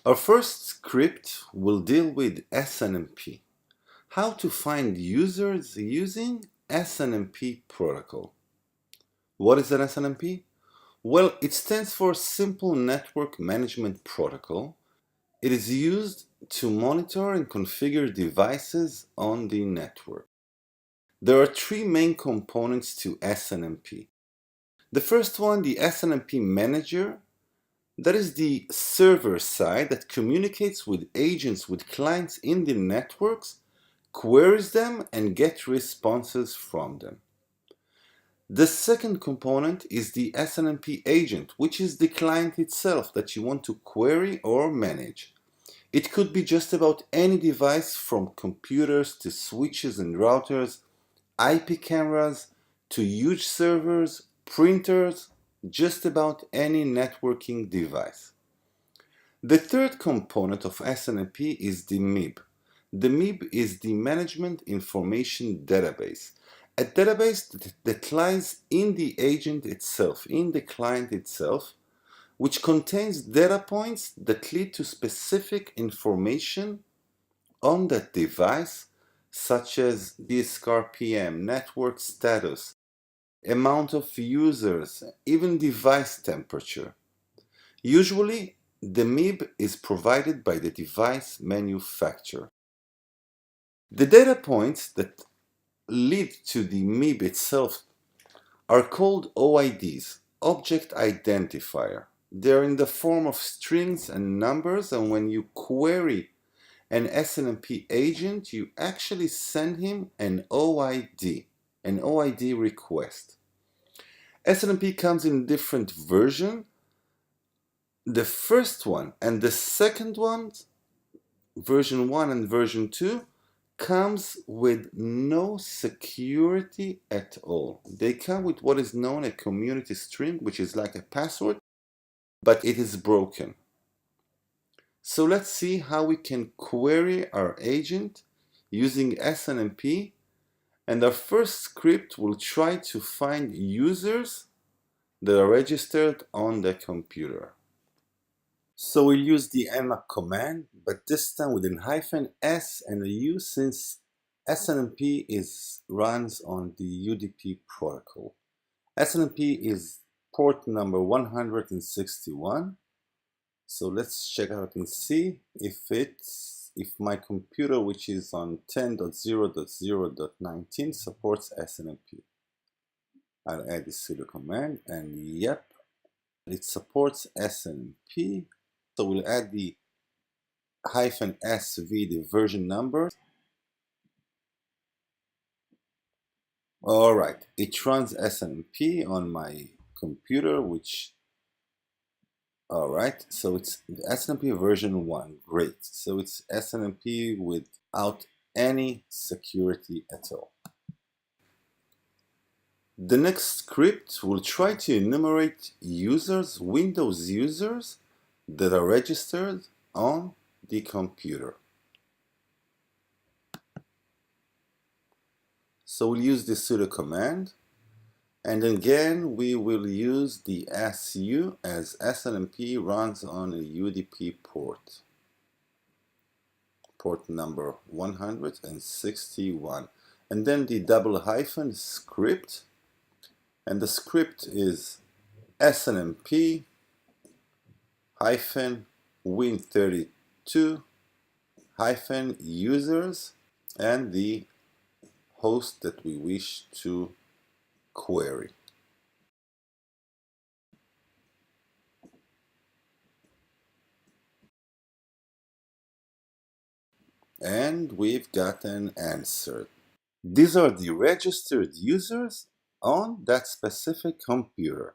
Our first script will deal with SNMP. How to find users using SNMP protocol. What is an SNMP? Well, it stands for Simple Network Management Protocol. It is used to monitor and configure devices on the network. There are three main components to SNMP. The first one, the SNMP Manager, that is the server side that communicates with agents, with clients in the networks, queries them, and gets responses from them. The second component is the SNMP agent, which is the client itself that you want to query or manage. It could be just about any device from computers to switches and routers, IP cameras to huge servers, printers, just about any networking device. The third component of SNMP is the MIB. The MIB is the Management Information Database, a database that lies in the agent itself, in the client itself, which contains data points that lead to specific information on that device, such as disk RPM, network status, amount of users, even device temperature. Usually, the MIB is provided by the device manufacturer. The data points that lead to the MIB itself are called OIDs, Object Identifier. They're in the form of strings and numbers, and when you query an SNMP agent, you actually send him an OID request. SNMP comes in different versions. The first one and the second one, version 1 and version 2, comes with no security at all. They come with what is known as a community string, which is like a password, but it is broken. So let's see how we can query our agent using SNMP, and our first script will try to find users that are registered on the computer. So we'll use the Nmap command, but this time with an -s and a u, since SNMP runs on the UDP protocol. SNMP is port number 161. So let's check out and see if my computer, which is on 10.0.0.19, supports SNMP. I'll add the sudo command, and yep, it supports SNMP. So we'll add the -sv, the version number. All right, it runs SNMP on my computer, which, all right, so it's SNMP version 1, great. So it's SNMP without any security at all. The next script will try to enumerate users, Windows users, that are registered on the computer. So we'll use the sudo command, and again we will use the SU as SNMP runs on a UDP port number 161, and then the double hyphen script, and the script is SNMP hyphen win32 hyphen users and the host that we wish to query. And we've got an answer. These are the registered users on that specific computer.